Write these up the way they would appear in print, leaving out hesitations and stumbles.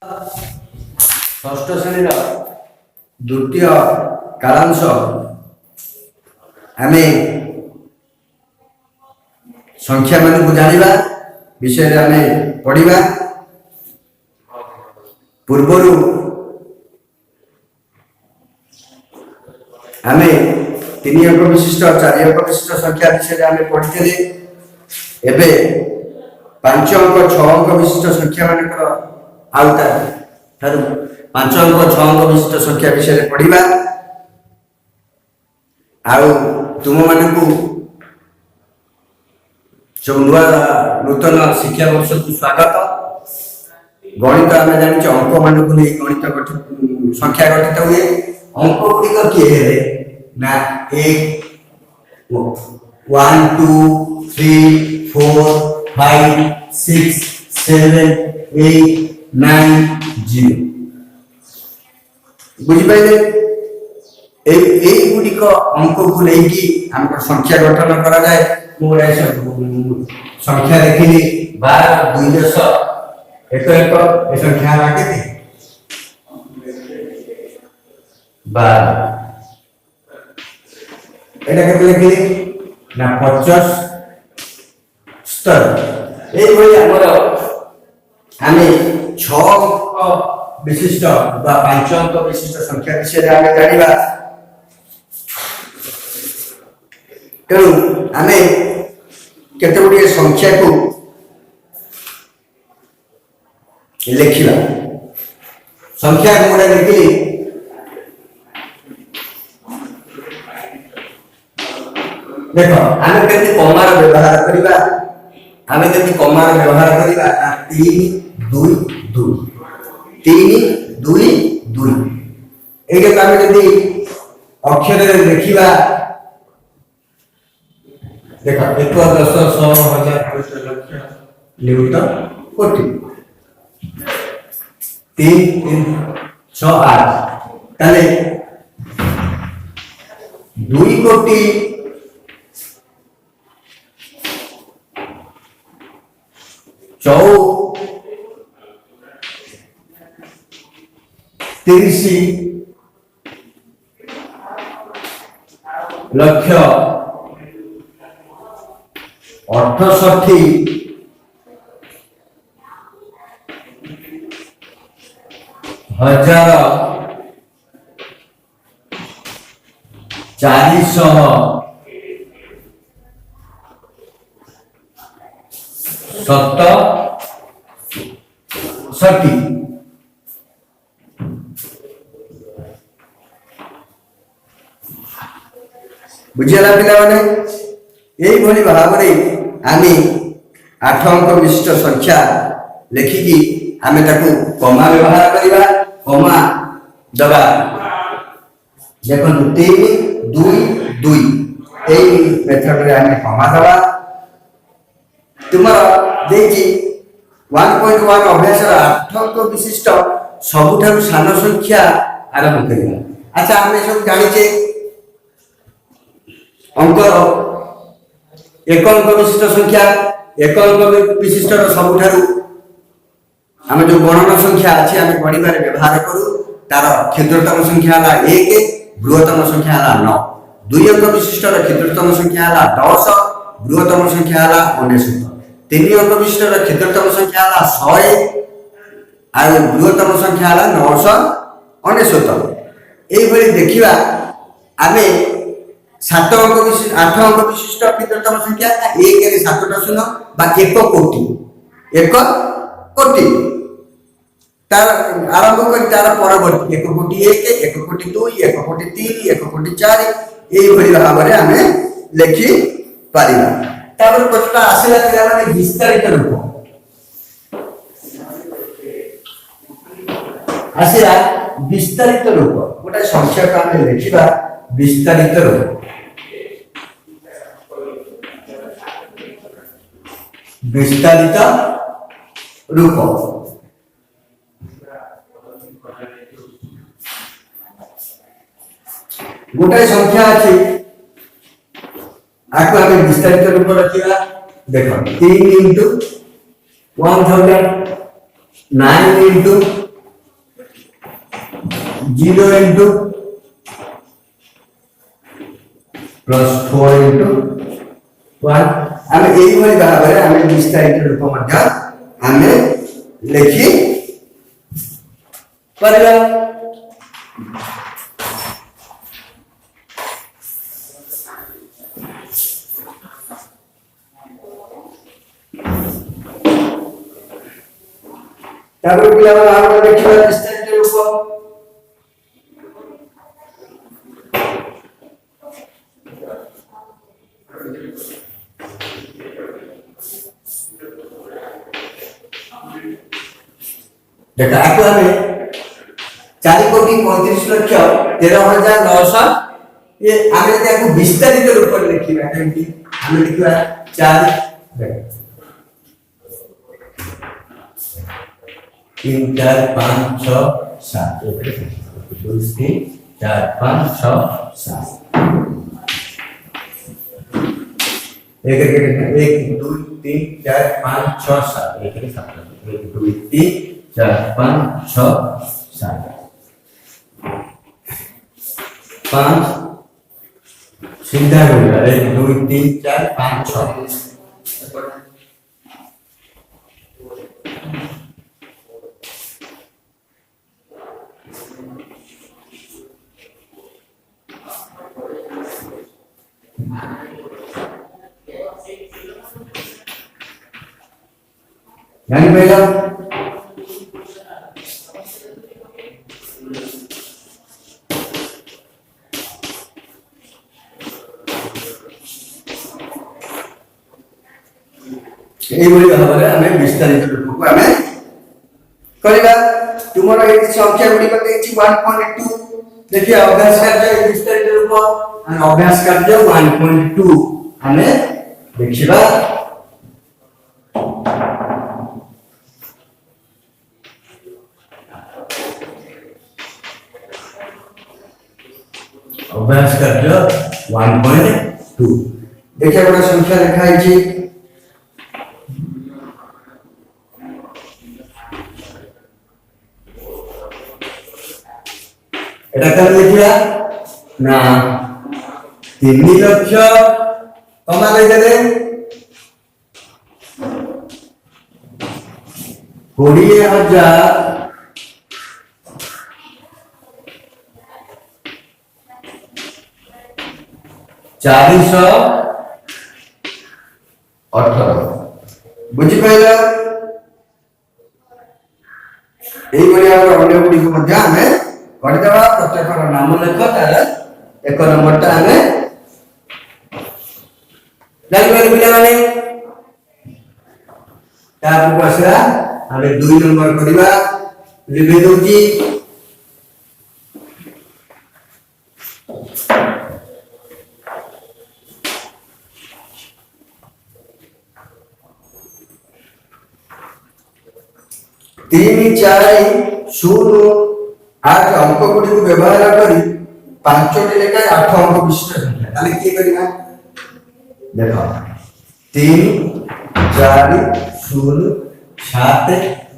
षष्ठ श्रेणी द्वितीय कालांश आम संख्या मान जाना विषय आम पढ़ा पूर्वर आम 3 अंक विशिष्ट 4 अंक विशिष्ट संख्या विषय आम पढ़ी एवं 5 अंक 6 अंक विशिष्ट संख्या मानकर आउता 5 अंक 6 अंक विशिष्ट संख्या विषय पढ़ा आउ तुम मानू जो नुआ नूतन शिक्षा वर्ष को स्वागत। गणित आम जानी अंक मान को नहीं गणित संख्या गठित हुए अंक गुड़िक किए ना 1 1 2 3 4 5 6 7 8 9 0 बुझिपारे गुड़िक अंक को लेकिन आम संख्या गठन करा जाए। संख्या देखिली 12 2 10 एक एक संख्या के 12 एटा के लिखिली ना 50 70 ए भली हमर आमे 6 अंक विशिष्ट बा 5 अंक विशिष्ट संख्या विषय आमे जानिबा तेणु आमे केते गुडी संख्या को लिखिला संख्या गुडा लिखिली देखो आमे केते कमार व्यवहार करिबा आमे केते कमार व्यवहार करिबा 3 2 2 3 2 2 एके आमे जदी अक्षर रे लिखिबा देखो 1 10 100 1000 लक्ष न्यूटन कोटि 3 3 6 8 ताले 2 कोटि 30 लक्ष 68 हजार 467 बुझेगा पिला माने यही भली भाव आम 8 अंक विशिष्ट संख्या लिखिकी आम कमा व्यवहार करवा कमा दबा देखो 3 2 2 यही मेथड रे आम कमा दबा तुम देखी 1.1 अभ्यास 8 अंक विशिष्ट सबुठारु सान संख्या आरंभ करवा। अच्छा आम सब जानिचे अंक 1 अंक विशिष्ट संख्या 1 अंक विशिष्ट सबुठारु आम जो गणना संख्या अच्छी आम पढ़ार व्यवहार करूँ तार क्षुद्रतम संख्या है 1 बृहत्तम संख्या है 9 2 अंक विशिष्ट क्षुद्रतम संख्या है 10 बृहत्तम संख्या है 19 3 अंक विशिष्ट क्षुद्रतम संख्या है 100 और बृहत्तम संख्या है 999 यही देखा आम 7 अंक विशिष्ट 8 अंक विशिष्ट क्षुद्रतम संख्या 1 रे 7टा शून्य बा 1 कोटि तार आरंभ कर तार परवर्ती 1 कोटि 1 1 कोटि 2 1 कोटि 3 1 कोटि 4 यही भली भाव में आम लिखि पारिबा। तापर प्रश्न आसिला पिला माने विस्तारित रूप आसिला विस्तारित रूप गोटे संख्या को आम लिखिबा विस्तारित रूप विस्तारित रूप गोटे संख्या अच्छी आपको आगे विस्तारित रूप रखा देखो 3 into 1000 9 into 0 into plus 4 into 1 आमे एई भली भाबरे आमे विस्तारित रूप मध्ये आमे लिखि परला तापर पिला आमे देखिबा विस्तारित रूप देखा आपको हमें 4,35,13,900 ये आगे यदि आपको विस्तारित रूप में लिखिबा केमती हमें लिखिबा 4 3 4 5 6 7 2 3 4 5 6 7 एक 2 3 4 5 6 7 1 2 3 4 5 6 7 5 सीधा हो गया 1 2 3 4 5 6 यानी पहला এই বলি ভাবে আমি বিস্তারিত রূপক আমি করিবা তোমার এই সংখ্যা গুলি কত আছে 1.2 देखिए अभ्यास कार्य विस्तारित रूप और अभ्यास कार्य 1.2 ଆମେ ଦେଖିବା अभ्यास कार्य 1.2 देखिए गोटे संख्या लिखा है এটা কেন লিখিবা না 3 লক্ষ কমা দেবে 20,000 418 বুঝি পাইলা এই বলি আমরা অন্য গুলি মধ্যে ଆମେ କରିଦେବା ପ୍ରତ୍ୟେକର ନାମ ଲେଖ ତାର 1 ନମ୍ବରଟା ଆମେ ଜାଣିପାରିବା ପିଲାମାନେ ତାପରେ ଆସିଲା ଆମେ 2 ନମ୍ବର କରିବା ଲିଭି ଦଉଚି तीन 4 0 8 अंक गुडी को व्यवहार करी पांचटी लेखा 8 अंक विशिष्ट संख्या ताले की करिना देखो 3 4 0 7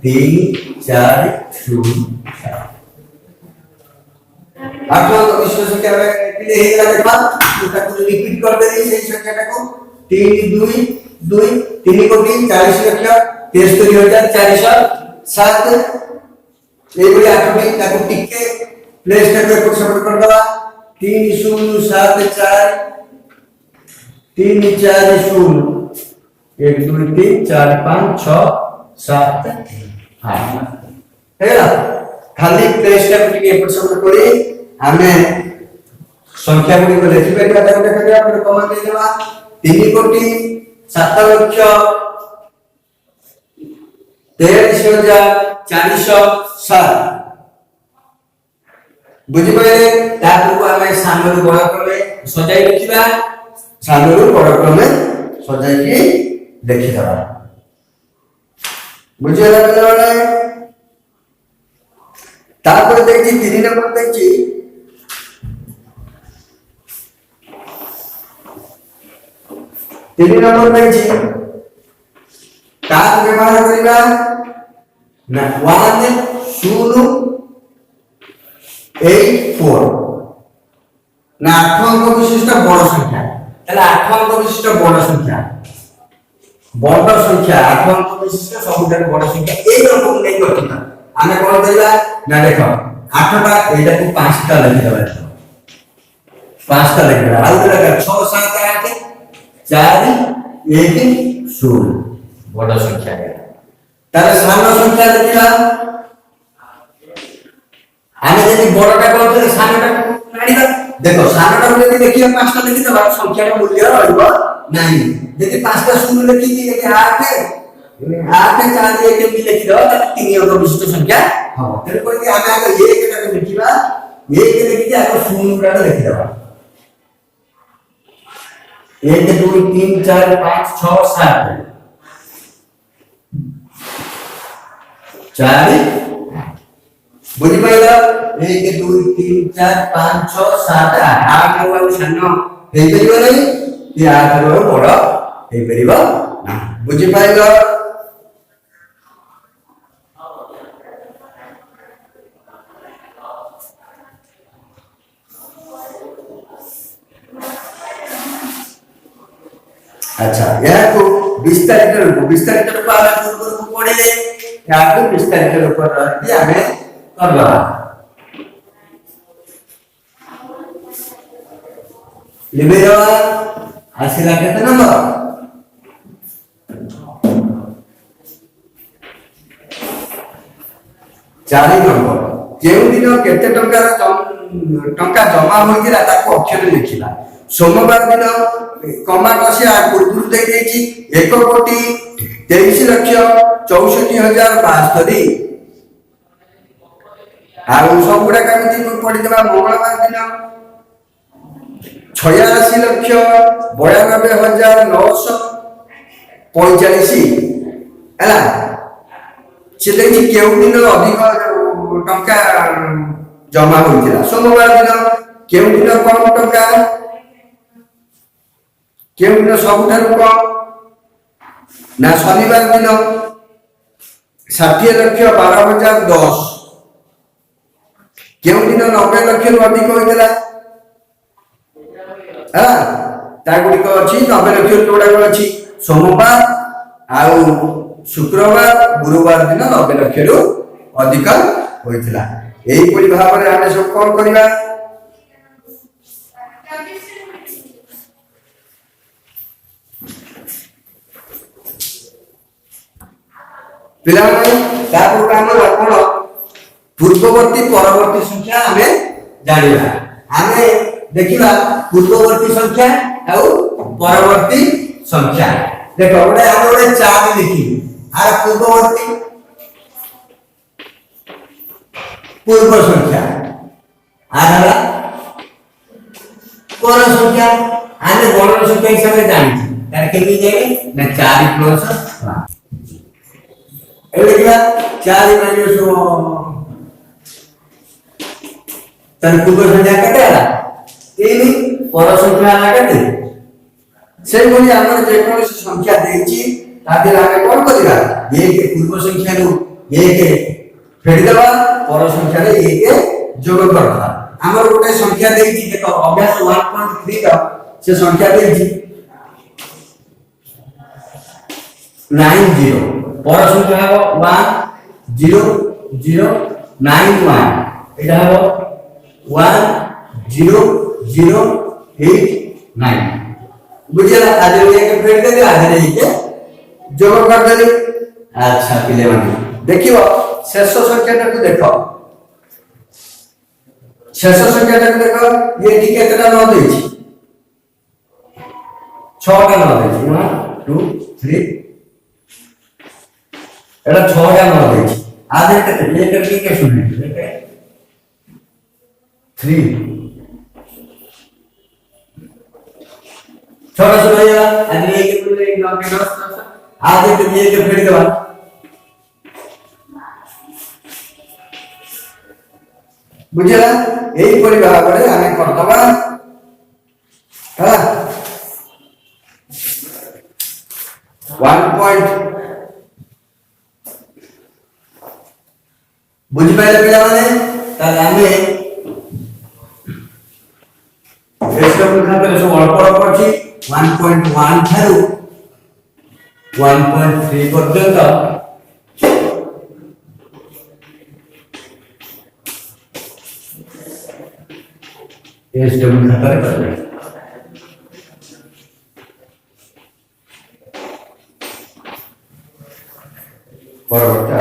3 4 0 7 8 अंक विशिष्ट संख्या में ले हे गला देखा ताको रिपीट कर दे सेही संख्याटा को 3 2 2 3 कोटी 40 लक्ष 73,407 ये बोले आठटी ताको टिके प्लेस टाइप पे कुछ सपोर्ट कर दवा 3 0 7 4 3 4 0 1 2 3 4 5 6 7 8 हेला खाली प्लेस टाइप टिके एपट सपोर्ट करी हमें संख्या गुडी को लिखि बेटा ताको देखिया पर कमा दे देवा 3 कोटी 7 लक्ष 43,407 बुझी पाइले तापर को हमें सामने बड़ क्रमे सजाई लिखिबा सामने बड़ क्रमे सजाई की लिखि दबा बुझिला पिलाने तापर देखि 3 नंबर देखि का व्यवहार करिबा ना 1 0 84 না 8 অঙ্ক বিশিষ্ট বড় সংখ্যা তাহলে 8 অঙ্ক বিশিষ্ট বড় সংখ্যা 8 অঙ্ক বিশিষ্ট ସବୁଠାରୁ বড় সংখ্যা এই রকম নেই গঠিত ଆମେ কোন କରିବା না দেখো 8টা এইটাକୁ 5টা লিখি দেবা 5টা লিখি দেবা ଆଉ দেখো 6 7 8 4 1 0 বড় সংখ্যা তাহলে সান সংখ্যা লিখিবা ଆମେ ଯଦି ବড়ଟା କରୁଥିଲେ ସାନଟା କାଢିବା ଦେଖ ସାନଟା ଯଦି ଦେଖିବା 5ଟା লিখি ଦେବା ସଂଖ୍ୟାର ମୂଲ୍ୟ ରହିବ ନାହିଁ ଯଦି 5ଟା ଶୂନ ଲେଖିକି ଏଠି 8 4 1 ବି ଲେଖି ଦେବା ତାହେଲେ 3 ଅଙ୍କ ବିଶିଷ୍ଟ ସଂଖ୍ୟା ହବ ତେଣୁ କରି ଆମେ ଆଗ 1 ଟାକୁ ଲେଖିବା 1 ଲେଖିକି ଆଗ ଶୂନ ଗୁଡାକ ଲେଖି ଦେବା 1 2 3 4 5 6 7 4 बुझी पाइला 1 2 3 4 5 6 7 8 8 रो सानो हे परिबो नै ये 8 रो बड़ हे परिबो ना बुझी पाइला अच्छा यह को विस्तारित रूप आला पूर्व को पढ़िले या को विस्तारित रूप रहती हमें करवा लिबेरा आसिला केते नंबर 4 नंबर जेउ दिन केते टंका जमा होइतिला ताको अक्षर लिखिला सोमवार दिन कमा कसिया पूर्व दे देछि 1,23,64,72 आउ सब गुडा केमिति पड़ी देबा मंगलवार दिन 86,92,945 हैला से देखि केउ दिन अधिक टंका जमा होइतिला सोमवार दिन केउ दिन कम टंका केउ दिन सबठारु कम ना शनिवार दिन 60,12,010 केउ दिन 90 लाख रु अधिक होइतला हां ता गुडी को अछि 90 लाख रु जोडा को अछि सोमवार आउ शुक्रवार गुरुवार दिन 90 लाख रु अधिक होइतला एही परि भाबरे आमे सब कोन करिवा पिला तापर काम कोन पूर्ववर्ती परवर्ती संख्या हमें जानिबा हमें देखिबा पूर्ववर्ती संख्या और परवर्ती संख्या देखो ओडे हम ओडे 4 लिखी आर पूर्ववर्ती पूर्व संख्या आधारा पर संख्या आने गणन संख्या हिसाब से जानि तार केमी जाय ना 4 प्लस 5 एबे 4 माइनस तन पूर्व संख्या केते हला 3 पर संख्या हला केते से कोनी हमर जे कोन संख्या देछि तादे आगे कोन करिवा 1 पूर्व संख्या नु 1 फेडी देबा पर संख्या रे 1 जोग करबा हमर गोटे संख्या देछि देखो अभ्यास 1.3 का से संख्या देछि 90 पर संख्या हो 1009 एटा हो 10089 बुझला आदि एक फेर दे आदि के जोग कर देली अच्छा पिले माने देखियो शेष संख्याटा को देखो शेष संख्याटा को देखो ये टी केतटा न देछि 6 टा न देछि 1 2 3 एटा 6 टा न देछि आधे केते ये करके के सुने 3 छोटा सा भैया आदि एक पूरे एक नौ के 10 आधे तो ये के फेर देबा बुझला एही परि भाबरे आमे करतबा हला 1 पॉइंट बुझि पाइले पिला माने ताले आमे SW ଖାତାରେ ସବୁ ଅଳ୍ପ ଅଳ୍ପ ଅଛି 1.1 ଠାରୁ 1.3 ପର୍ଯ୍ୟନ୍ତ SW ଖାତାରେ କରିବେ। ପରବର୍ତ୍ତୀ